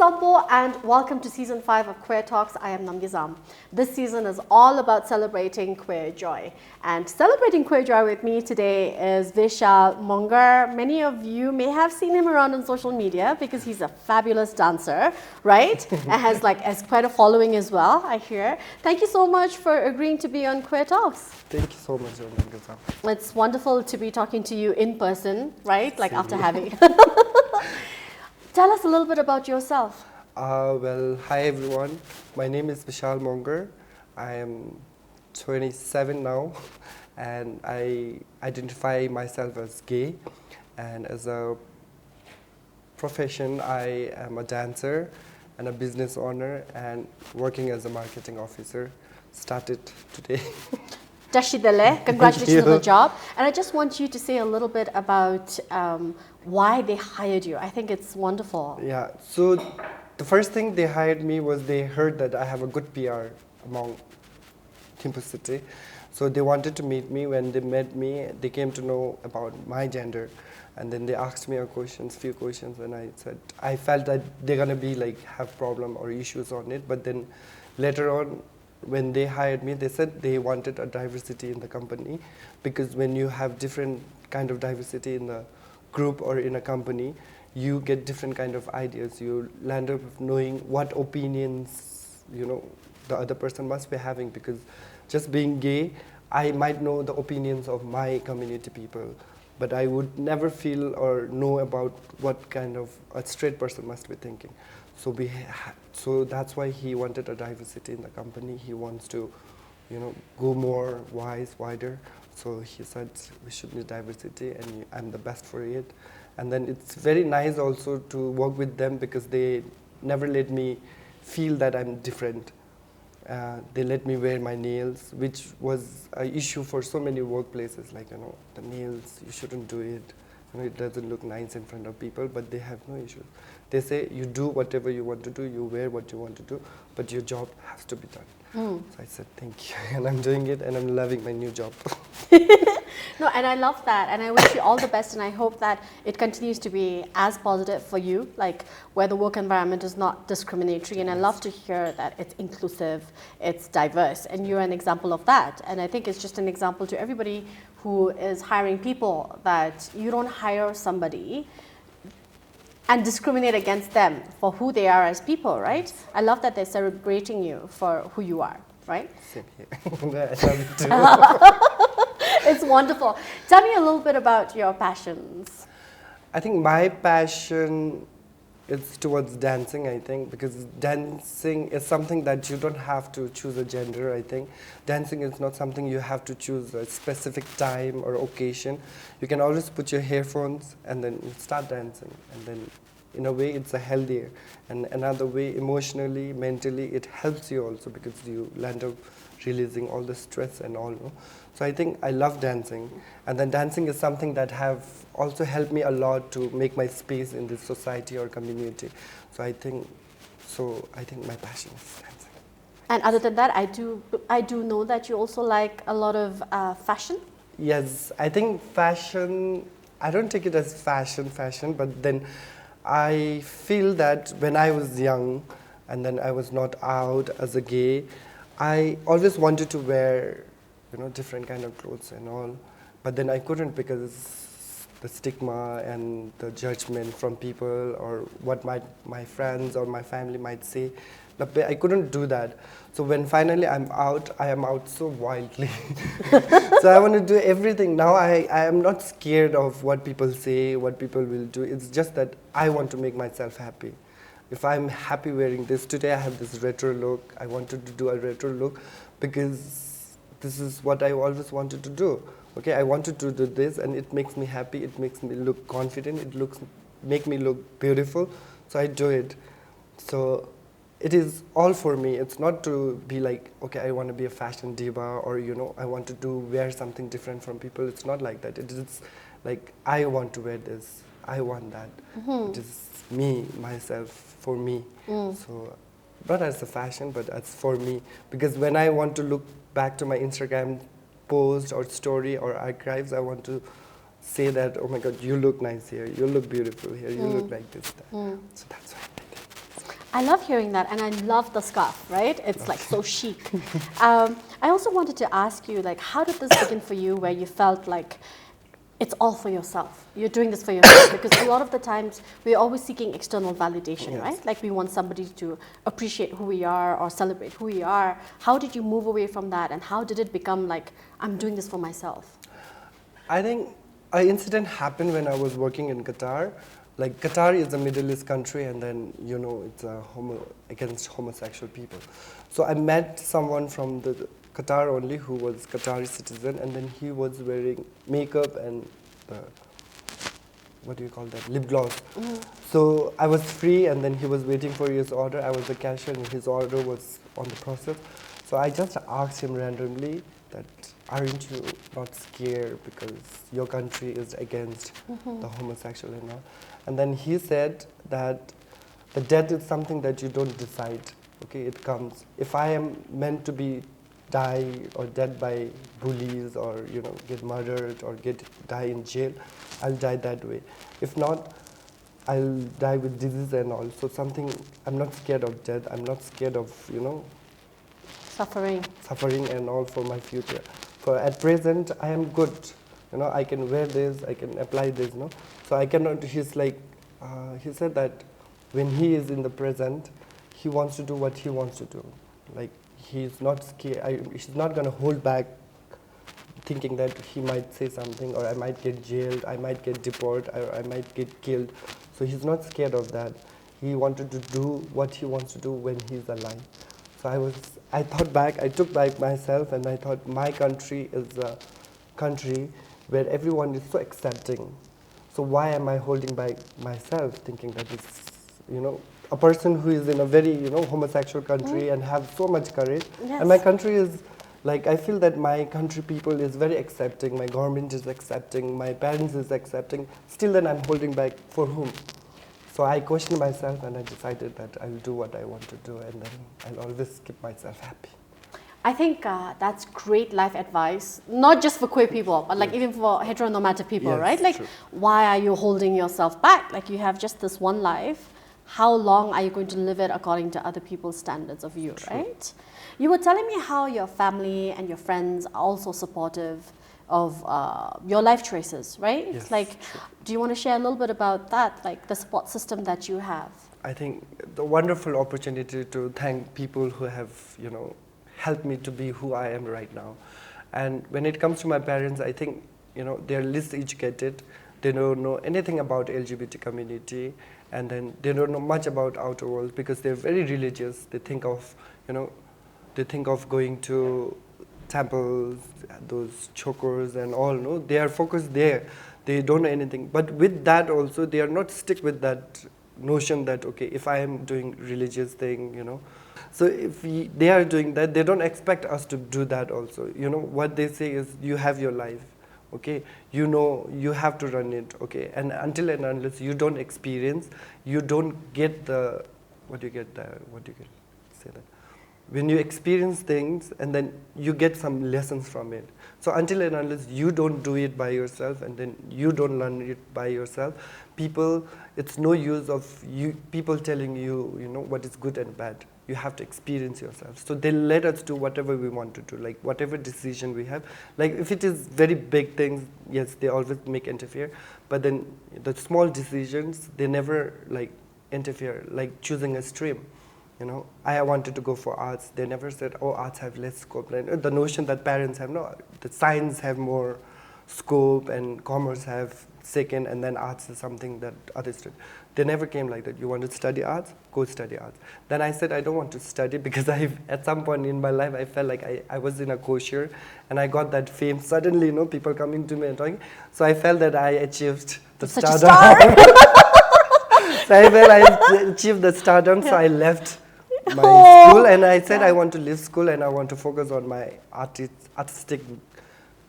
Sampo and welcome to Season 5 of Queer Talks. I am Namgizam. This season is all about celebrating queer joy. And celebrating queer joy with me today is Vishal Mongar. Many of you may have seen him around on social media because he's a fabulous dancer, right? And has quite a following as well, I hear. Thank you so much for agreeing to be on Queer Talks. Thank you so much, Namgizam. It's wonderful to be talking to you in person, right? Like after having... Tell us a little bit about yourself. Well, hi everyone. My name is Bishal Mongar. I am 27 now, and I identify myself as gay. And as a profession, I am a dancer and a business owner and working as a marketing officer. Started today. Dashidale, congratulations on the job. And I just want you to say a little bit about why they hired you. I think it's wonderful. Yeah, so the first thing they hired me was they heard that I have a good PR among Thimphu City. So they wanted to meet me. When they met me, they came to know about my gender. And then they asked me few questions, and I said, I felt that they're gonna be have problem or issues on it. But then later on, when they hired me, they said they wanted a diversity in the company, because when you have different kind of diversity in the group or in a company, you get different kind of ideas. You land up knowing what opinions the other person must be having, because just being gay, I might know the opinions of my community people, but I would never feel or know about what kind of a straight person must be thinking. So that's why he wanted a diversity in the company. He wants to, go more wider. So he said we should need diversity, and I'm the best for it. And then it's very nice also to work with them, because they never let me feel that I'm different. They let me wear my nails, which was an issue for so many workplaces. The nails, you shouldn't do it. It doesn't look nice in front of people, but they have no issues. They say you do whatever you want to do, you wear what you want to do, but your job has to be done. So I said thank you, and I'm doing it, and I'm loving my new job. No, and I love that, and I wish you all the best, and I hope that it continues to be as positive for you, where the work environment is not discriminatory, and I love to hear that it's inclusive, it's diverse, and you're an example of that. And I think it's just an example to everybody who is hiring people, that you don't hire somebody and discriminate against them for who they are as people, right? I love that they're celebrating you for who you are, right? Same here. I love it too. It's wonderful. Tell me a little bit about your passions. I think my passion is towards dancing, I think, because dancing is something that you don't have to choose a gender, I think. Dancing is not something you have to choose a specific time or occasion. You can always put your earphones and then you start dancing. And then in a way it's a healthier. And another way, emotionally, mentally, it helps you also, because you land up releasing all the stress and all. No? So I think I love dancing, and then dancing is something that have also helped me a lot to make my space in this society or community. So I think my passion is dancing. And other than that, I do know that you also like a lot of fashion. Yes, I think fashion, I don't take it as fashion, but then I feel that when I was young and then I was not out as a gay, I always wanted to wear different kind of clothes and all, but then I couldn't, because the stigma and the judgment from people, or what my friends or my family might say. But I couldn't do that. So when finally I'm out, I am out so wildly. So I want to do everything. Now I am not scared of what people say, what people will do. It's just that I want to make myself happy. If I'm happy wearing this, today I have this retro look. I wanted to do a retro look because this is what I always wanted to do. Okay, I wanted to do this, and it makes me happy. It makes me look confident. Make me look beautiful. So I do it. So it is all for me. It's not to be like, okay, I want to be a fashion diva, or I want to wear something different from people. It's not like that. It is like, I want to wear this. I want that. It is me, myself, for me. So not as a fashion, but as for me. Because when I want to look back to my Instagram post or story or archives, I want to say that, oh my God, you look nice here, you look beautiful here, you look like this. So that's why I did it. I love hearing that, and I love the scarf, right? It's like so chic. I also wanted to ask you, like, how did this begin for you where you felt like it's all for yourself? You're doing this for yourself because a lot of the times we're always seeking external validation, Yes. right? Like we want somebody to appreciate who we are or celebrate who we are. How did you move away from that, and how did it become like, I'm doing this for myself? I think an incident happened when I was working in Qatar. Like Qatar is a Middle East country, and then it's against homosexual people. So I met someone from the Qatar only who was Qatari citizen, and then he was wearing makeup and what do you call that, lip gloss. So I was free, and then he was waiting for his order. I was the cashier, and his order was on the process. So I just asked him randomly that, aren't you not scared because your country is against the homosexual and all? And then he said that the death is something that you don't decide. Okay, it comes. If I am meant to be die or dead by bullies or get murdered or die in jail, I'll die that way. If not, I'll die with disease and all. So I'm not scared of death. I'm not scared of suffering and all for my future. For at present, I am good. I can wear this, I can apply this. So I cannot. He's like, he said that when he is in the present, he wants to do what he wants to do. Like he's not scared. He's not gonna hold back, thinking that he might say something, or I might get jailed, I might get deported, or I might get killed. So he's not scared of that. He wanted to do what he wants to do when he's alive. So I took back myself, and I thought my country is a country where everyone is so accepting. So why am I holding back myself, thinking that it's, a person who is in a very, homosexual country and have so much courage. Yes. And my country is, like, I feel that my country people is very accepting, my government is accepting, my parents is accepting. Still then I'm holding back for whom? So I questioned myself, and I decided that I'll do what I want to do, and then I'll always keep myself happy. I think that's great life advice, not just for queer people, but like even for heteronormative people, Yes, right? Like, true. why are you holding yourself back? Like, you have just this one life. How long are you going to live it according to other people's standards of you, True. right? You were telling me how your family and your friends are also supportive of your life choices, right? Yes, Like, true. do you want to share a little bit about that, like the support system that you have? I think the wonderful opportunity to thank people who have, helped me to be who I am right now. And when it comes to my parents, I think, they're least educated. They don't know anything about LGBT community, and then they don't know much about outer world because they're very religious. They think of, going to temples, those chokers and all. No, they are focused there. They don't know anything. But with that also, they are not stick with that notion that, okay, if I am doing religious thing, so if they are doing that, they don't expect us to do that also. What they say is, you have your life, okay? You have to run it, okay? And until and unless you don't experience, you don't get the, say that? When you experience things, and then you get some lessons from it. So until and unless you don't do it by yourself, and then you don't learn it by yourself, it's no use of people telling you, what is good and bad. You have to experience yourself. So they let us do whatever we want to do, like whatever decision we have. Like if it is very big things, yes, they always make interfere. But then the small decisions, they never like interfere, like choosing a stream. I wanted to go for arts. They never said, oh, arts have less scope. And the notion that parents have, no, the science have more scope and commerce have second, and then arts is something that others do. They never came like that. You want to study arts? Go study arts. Then I said, I don't want to study because at some point in my life, I felt like I was in a kosher and I got that fame. Suddenly, people coming to me and talking. So I felt that I achieved the Such stardom. a star. So I felt I achieved the stardom, so I left my school, and I said I want to leave school and I want to focus on my artistic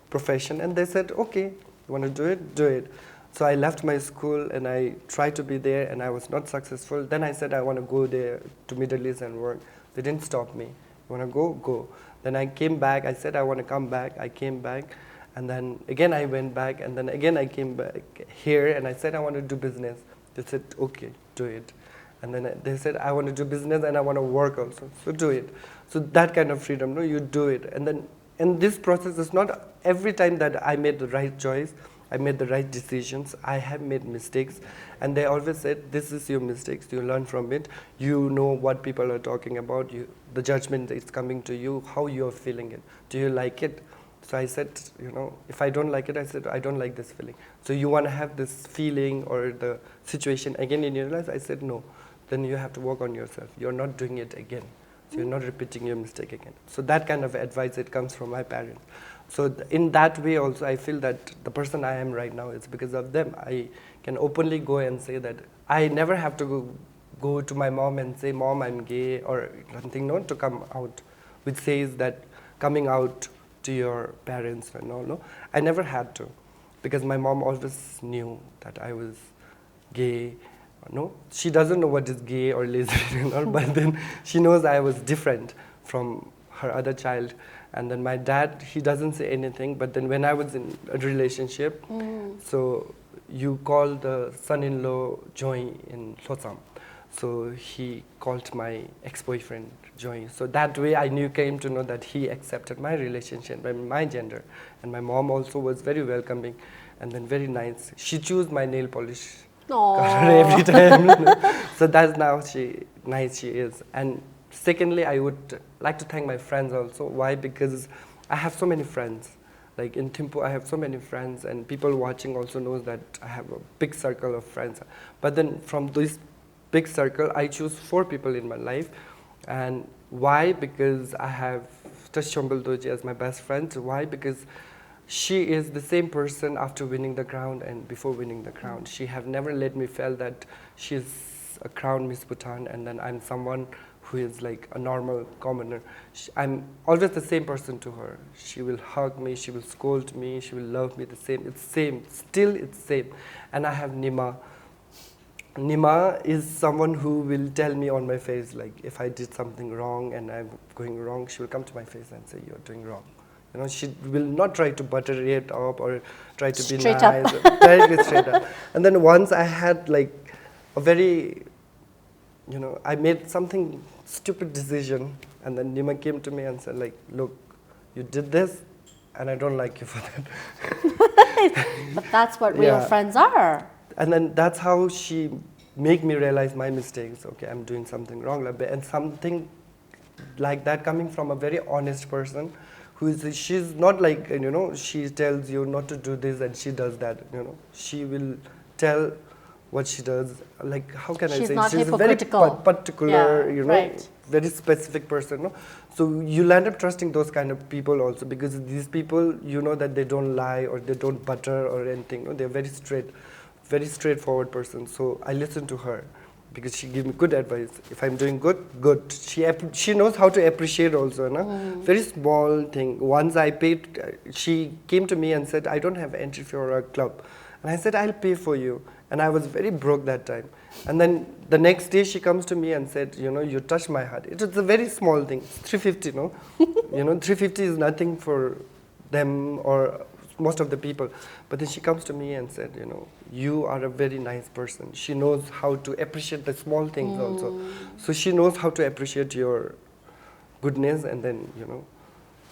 profession. And they said, okay, you want to do it? Do it. So I left my school and I tried to be there, and I was not successful. Then I said I want to go there to Middle East and work. They didn't stop me. You want to go? Go. Then I came back. I said I want to come back. I came back. And then again I went back, and then again I came back here and I said I want to do business. They said, okay, do it. And then they said, I want to do business and I want to work also. So do it. So that kind of freedom, no, you do it. And then in this process, it's not every time that I made the right choice, I made the right decisions. I have made mistakes. And they always said, this is your mistakes. You learn from it. You know what people are talking about. The judgment is coming to you, how you're feeling it. Do you like it? So I said, if I don't like it, I said, I don't like this feeling. So you want to have this feeling or the situation again in your life? I said, no. Then you have to work on yourself. You're not doing it again. So you're not repeating your mistake again. So that kind of advice, it comes from my parents. So in that way also, I feel that the person I am right now is because of them. I can openly go and say that I never have to go to my mom and say, Mom, I'm gay or something, not to come out, which says that coming out to your parents. No. I never had to, because my mom always knew that I was gay. No, she doesn't know what is gay or lesbian, but then she knows I was different from her other child. And then my dad, he doesn't say anything, but then when I was in a relationship, so you call the son-in-law Joy in Lhotsam. So he called my ex-boyfriend Joy. So that way I came to know that he accepted my relationship and my gender. And my mom also was very welcoming and then very nice. She chose my nail polish every time. So that's how nice she is. And secondly, I would like to thank my friends also. Why? Because I have so many friends. Like in Thimphu, I have so many friends, and people watching also knows that I have a big circle of friends. But then from this big circle, I choose 4 people in my life. And why? Because I have Tashchombal Doji as my best friend. Why? Because she is the same person after winning the crown and before winning the crown. She have never let me feel that she's a crown Miss Bhutan and then I'm someone who is like a normal commoner. I'm always the same person to her. She will hug me, she will scold me, she will love me the same. It's same, still it's same. And I have Nima. Nima is someone who will tell me on my face, like if I did something wrong and I'm going wrong, she will come to my face and say, you're doing wrong. She will not try to butter it up or try to be straight nice. Directly straight up. And then once I had like a very, I made something stupid decision, and then Nima came to me and said like, look, you did this and I don't like you for that. But that's what real friends are. And then that's how she made me realize my mistakes. Okay, I'm doing something wrong. And something like that coming from a very honest person. She's not like, she tells you not to do this and she does that, She will tell what she does. Like, how can I say? She's a very particular, right. very specific person. No? So you'll end up trusting those kind of people also, because these people, that they don't lie or they don't butter or anything. No? They're very straightforward person. So I listen to her, because she gave me good advice. If I'm doing good, good. She knows how to appreciate also. No? Very small thing. Once I paid, she came to me and said, I don't have entry for a club. And I said, I'll pay for you. And I was very broke that time. And then the next day she comes to me and said, you touched my heart. It was a very small thing, 350, no? 350 is nothing for them or most of the people. But then she comes to me and said, you are a very nice person. She knows how to appreciate the small things also. So she knows how to appreciate your goodness and then,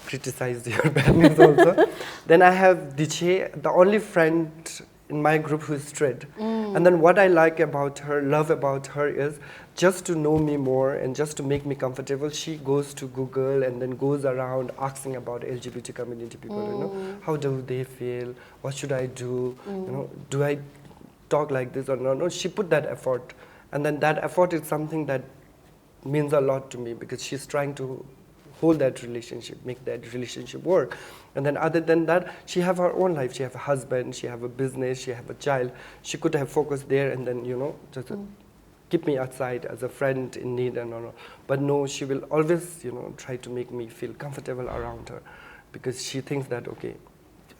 criticize your badness also. Then I have Diche, the only friend in my group who is straight. And then what I like about her, love about her is just to know me more and just to make me comfortable, she goes to Google and then goes around asking about LGBT community people, how do they feel, what should I do, do I talk like this or no? No, she put that effort. And then that effort is something that means a lot to me, because she's trying to hold that relationship, make that relationship work. And then other than that, she have her own life. She have a husband, she have a business, she have a child. She could have focused there and then, just keep me outside as a friend in need and all. But no, she will always, try to make me feel comfortable around her, because she thinks that, okay,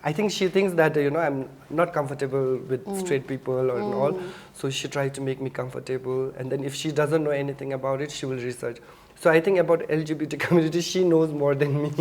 I think she thinks that, I'm not comfortable with straight people or all. So she tried to make me comfortable. And then if she doesn't know anything about it, she will research. So I think about LGBT community, she knows more than me.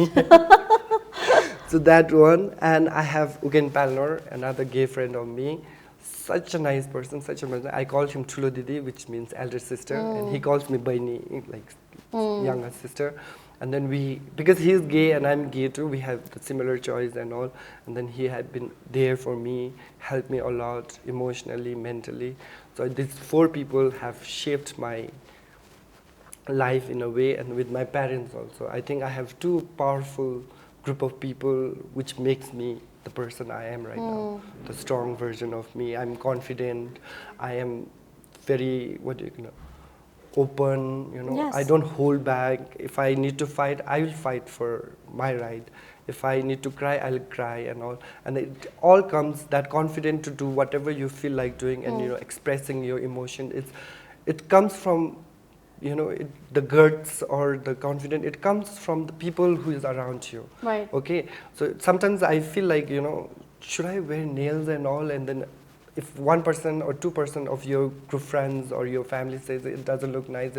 So that one. And I have Ugen Palnor, another gay friend of me. such a nice person, such a person. I called him Tulo Didi, which means elder sister, and he calls me Baini, like younger sister. And then because he's gay and I'm gay too, we have the similar choice and all. And then he had been there for me, helped me a lot emotionally, mentally. So these 4 people have shaped my life in a way, and with my parents also. I think I have 2 powerful group of people which makes me the person I am right now, the strong version of me. I'm confident, I am very, open, Yes. I don't hold back. If I need to fight, I will fight for my right. If I need to cry, I'll cry and all. And it all comes, that confident to do whatever you feel like doing and, expressing your emotion. It comes from, the guts or the confidence, it comes from the people who is around you. Right. Okay, so sometimes I feel like, should I wear nails and all? And then if 1% or 2% of your group friends or your family says it doesn't look nice,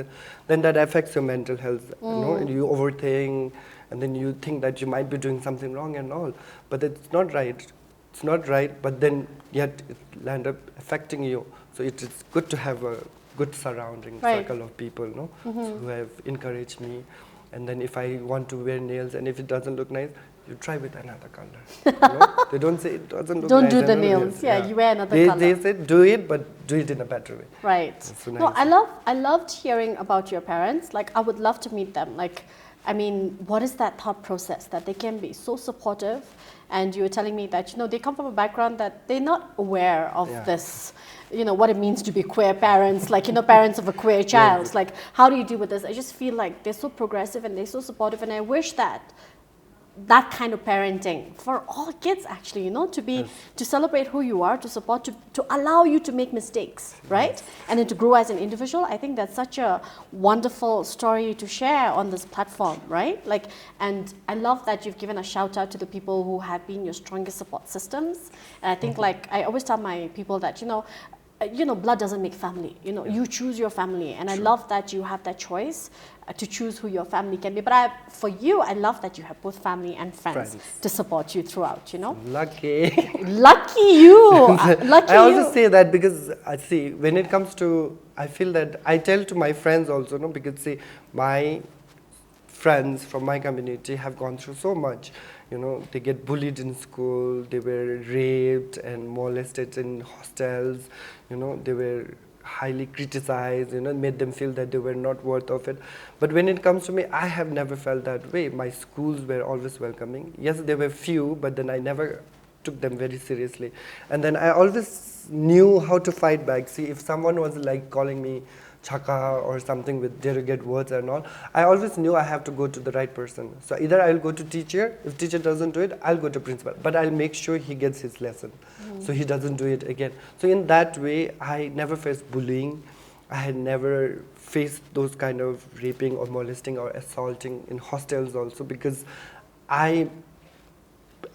then that affects your mental health. And you overthink, and then you think that you might be doing something wrong and all. But it's not right. It's not right, but then yet it land up affecting you. So it is good to have a good surrounding circle of people, who have encouraged me. And then if I want to wear nails and if it doesn't look nice, you try with another color. They don't say it doesn't look Don't nice. do the nails. Yeah, you wear another color. They say do it, but do it in a better way. Right. So No, nice. I loved hearing about your parents. Like, I would love to meet them. Like, I mean, what is that thought process that they can be so supportive? And you were telling me that, they come from a background that they're not aware of this, what it means to be queer parents, like, parents of a queer child. Yeah. Like, how do you deal with this? I just feel like they're so progressive and they're so supportive. And I wish that kind of parenting for all kids, actually, to celebrate who you are, to support, to allow you to make mistakes, right? And then to grow as an individual. I think that's such a wonderful story to share on this platform, right? Like, and I love that you've given a shout out to the people who have been your strongest support systems. And I think, like, I always tell my people that, blood doesn't make family. You choose your family, and I love that you have that choice to choose who your family can be. But for you, I love that you have both family and friends to support you throughout. Lucky. Lucky you. Lucky I also you. say that because I see when it comes to, I feel that I tell to my friends also, because see, my friends from my community have gone through so much. They get bullied in school, they were raped and molested in hostels, they were highly criticized, made them feel that they were not worth of it. But when it comes to me, I have never felt that way. My schools were always welcoming. Yes, there were few, but then I never took them very seriously. And then I always knew how to fight back. See, if someone was like calling me chaka or something with derogate words and all, I always knew I have to go to the right person. So either I'll go to teacher, if teacher doesn't do it, I'll go to principal. But I'll make sure he gets his lesson, so he doesn't do it again. So in that way, I never faced bullying. I had never faced those kind of raping or molesting or assaulting in hostels also, because I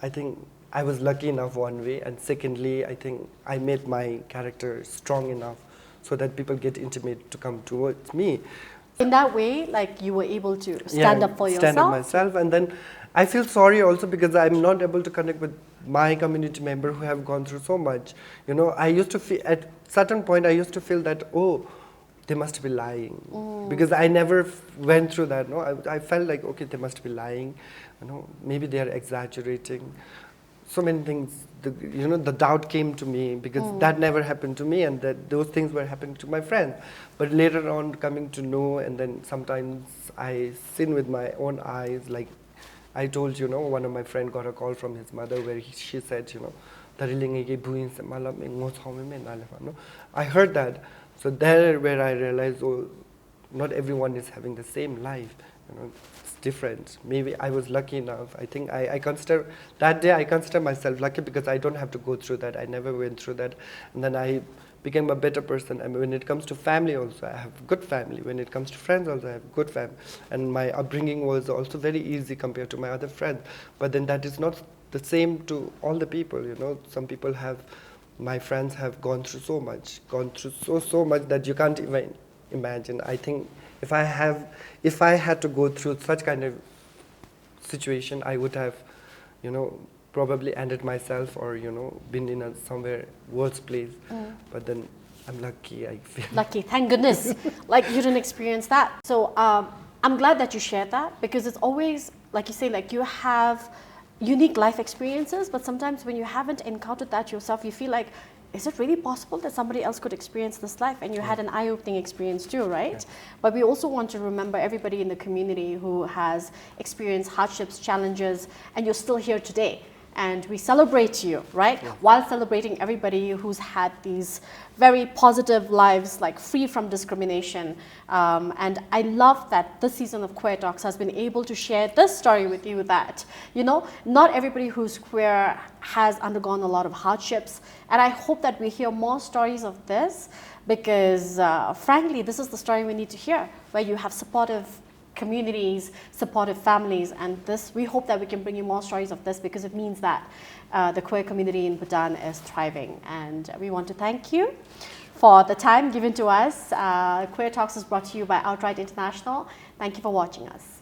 think I was lucky enough one way, and secondly, I think I made my character strong enough so that people get intimate to come towards me. In that way, like, you were able to stand up for yourself? Stand up myself. And then I feel sorry also because I'm not able to connect with my community member who have gone through so much. I used to feel, at certain point, I used to feel that, oh, they must be lying. Because I never went through that. I felt like, okay, they must be lying. Maybe they are exaggerating. So many things, the doubt came to me because that never happened to me, and that those things were happening to my friends. But later on, coming to know, and then sometimes I seen with my own eyes, like I told one of my friend got a call from his mother where she said, I heard that. So there where I realized, oh, not everyone is having the same life. It's different. Maybe I was lucky enough. I think I consider, that day I consider myself lucky because I don't have to go through that. I never went through that. And then I became a better person. I mean, when it comes to family also, I have good family. When it comes to friends also, I have good family. And my upbringing was also very easy compared to my other friends. But then that is not the same to all the people, Some people have, my friends have gone through so much, so much that you can't even imagine. I think if I had to go through such kind of situation, I would have, probably ended myself or, been in somewhere worse place. But then I'm lucky, I feel. Lucky, thank goodness. Like you didn't experience that. So I'm glad that you shared that, because it's always, like you say, like you have unique life experiences, but sometimes when you haven't encountered that yourself, you feel like, is it really possible that somebody else could experience this life? And you had an eye-opening experience too, right? Yeah. But we also want to remember everybody in the community who has experienced hardships, challenges, and you're still here today. And we celebrate you, right? Yeah. While celebrating everybody who's had these very positive lives, like free from discrimination. And I love that this season of Queer Talks has been able to share this story with you, that, not everybody who's queer has undergone a lot of hardships. And I hope that we hear more stories of this, because frankly, this is the story we need to hear, where you have supportive communities, supportive families, and we hope that we can bring you more stories of this, because it means that the queer community in Bhutan is thriving. And we want to thank you for the time given to us. Queer Talks is brought to you by Outright International. Thank you for watching us.